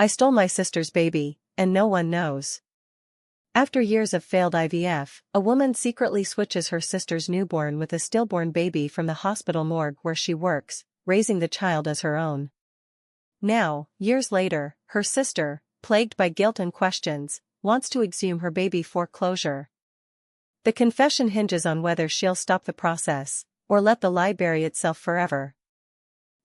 I stole my sister's baby, and no one knows. After years of failed IVF, a woman secretly switches her sister's newborn with a stillborn baby from the hospital morgue where she works, raising the child as her own. Now, years later, her sister, plagued by guilt and questions, wants to exhume her baby for closure. The confession hinges on whether she'll stop the process, or let the lie bury itself forever.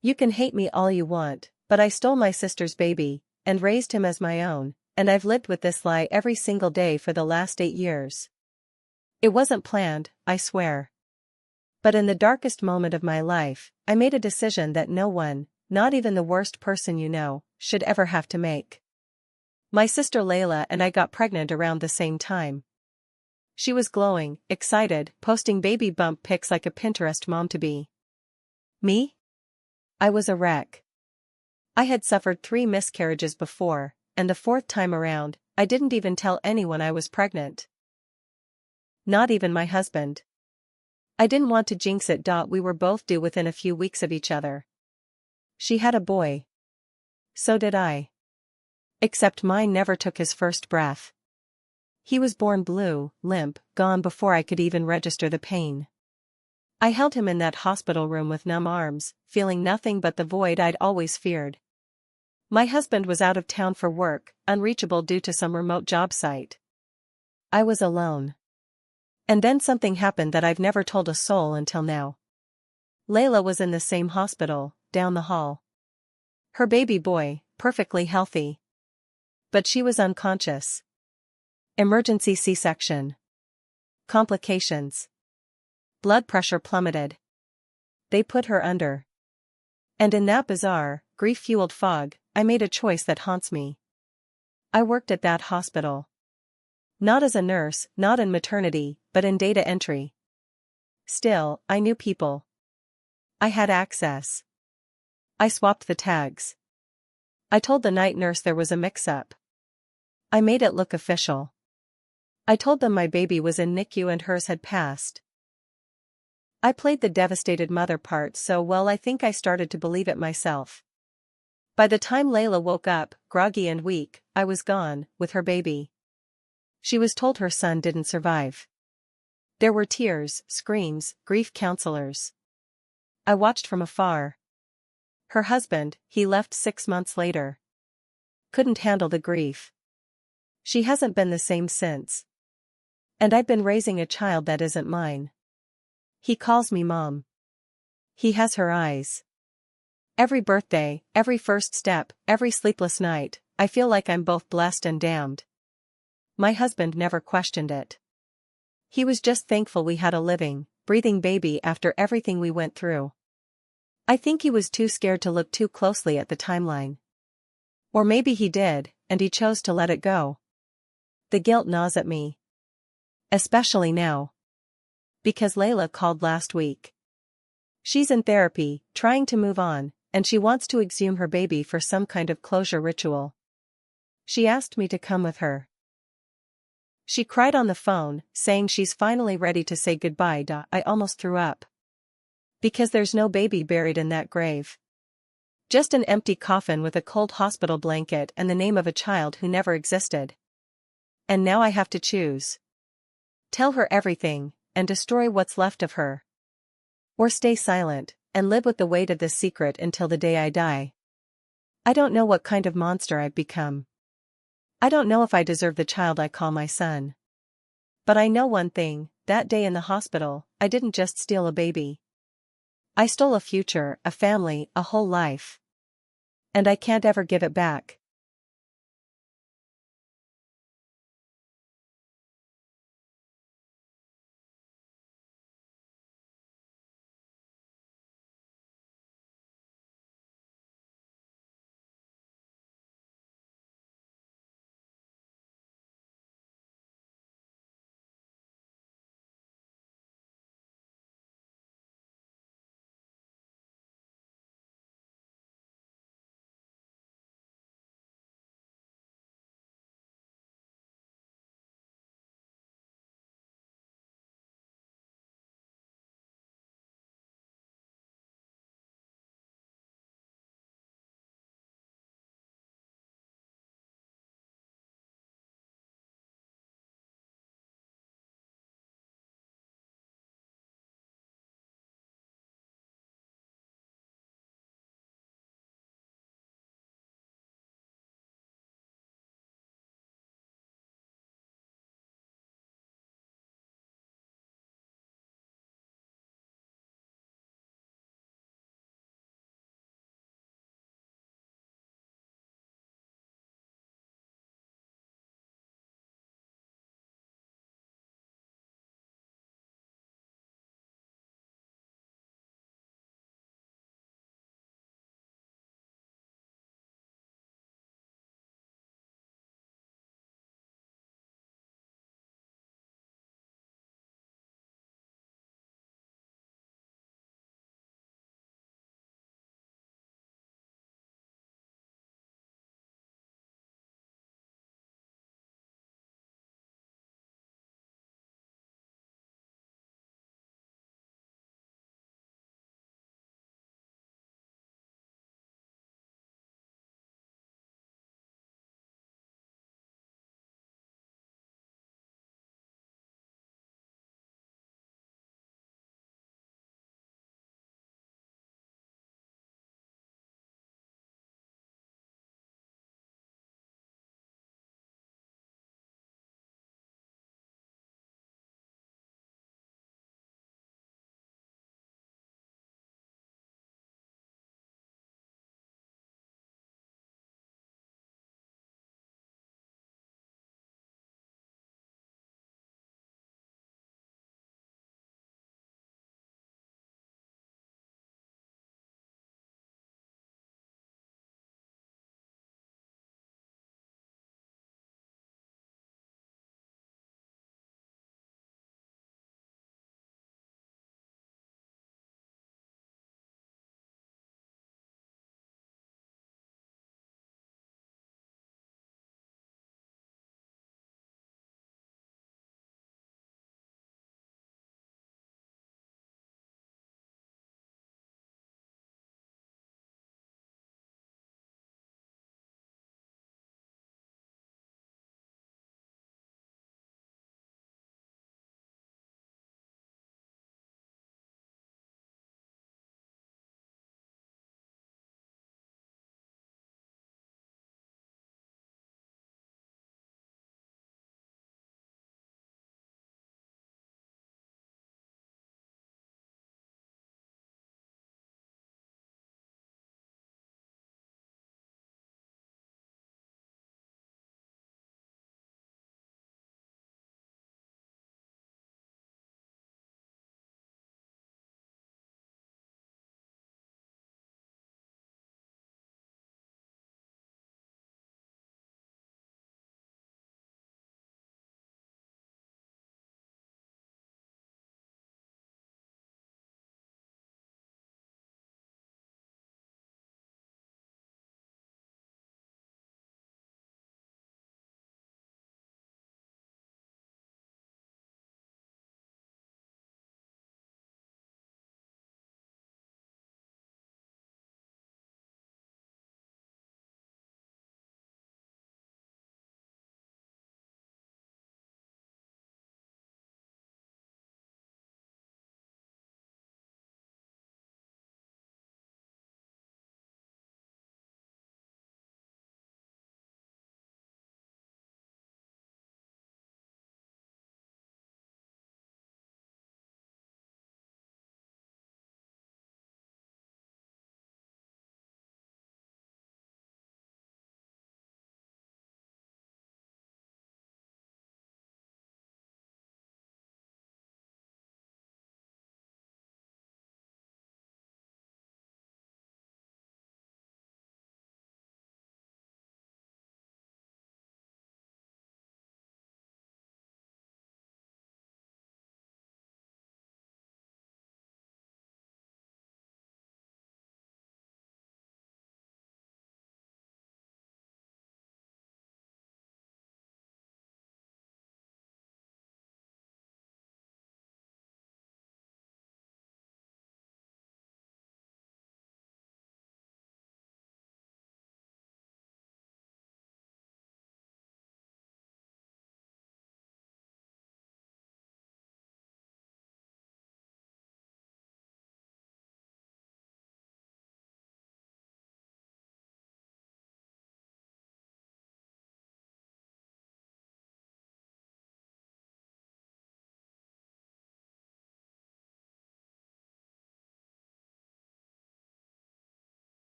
You can hate me all you want, but I stole my sister's baby, and raised him as my own, and I've lived with this lie every single day for the last 8 years. It wasn't planned, I swear. But in the darkest moment of my life, I made a decision that no one, not even the worst person you know, should ever have to make. My sister Layla and I got pregnant around the same time. She was glowing, excited, posting baby bump pics like a Pinterest mom-to-be. Me? I was a wreck. I had suffered 3 miscarriages before, and the 4th time around, I didn't even tell anyone I was pregnant. Not even my husband. I didn't want to jinx it. We were both due within a few weeks of each other. She had a boy. So did I. Except mine never took his first breath. He was born blue, limp, gone before I could even register the pain. I held him in that hospital room with numb arms, feeling nothing but the void I'd always feared. My husband was out of town for work, unreachable due to some remote job site. I was alone. And then something happened that I've never told a soul until now. Layla was in the same hospital, down the hall. Her baby boy, perfectly healthy. But she was unconscious. Emergency C-section. Complications. Blood pressure plummeted. They put her under. And in that bizarre, grief-fueled fog, I made a choice that haunts me. I worked at that hospital. Not as a nurse, not in maternity, but in data entry. Still, I knew people. I had access. I swapped the tags. I told the night nurse there was a mix-up. I made it look official. I told them my baby was in NICU and hers had passed. I played the devastated mother part so well I think I started to believe it myself. By the time Layla woke up, groggy and weak, I was gone, with her baby. She was told her son didn't survive. There were tears, screams, grief counselors. I watched from afar. Her husband, he left 6 months later. Couldn't handle the grief. She hasn't been the same since. And I've been raising a child that isn't mine. He calls me mom. He has her eyes. Every birthday, every first step, every sleepless night, I feel like I'm both blessed and damned. My husband never questioned it. He was just thankful we had a living, breathing baby after everything we went through. I think he was too scared to look too closely at the timeline. Or maybe he did, and he chose to let it go. The guilt gnaws at me. Especially now. Because Layla called last week. She's in therapy, trying to move on, and she wants to exhume her baby for some kind of closure ritual. She asked me to come with her. She cried on the phone, saying she's finally ready to say goodbye. I almost threw up. Because there's no baby buried in that grave. Just an empty coffin with a cold hospital blanket and the name of a child who never existed. And now I have to choose. Tell her everything, and destroy what's left of her. Or stay silent, and live with the weight of this secret until the day I die. I don't know what kind of monster I've become. I don't know if I deserve the child I call my son. But I know one thing, that day in the hospital, I didn't just steal a baby. I stole a future, a family, a whole life. And I can't ever give it back.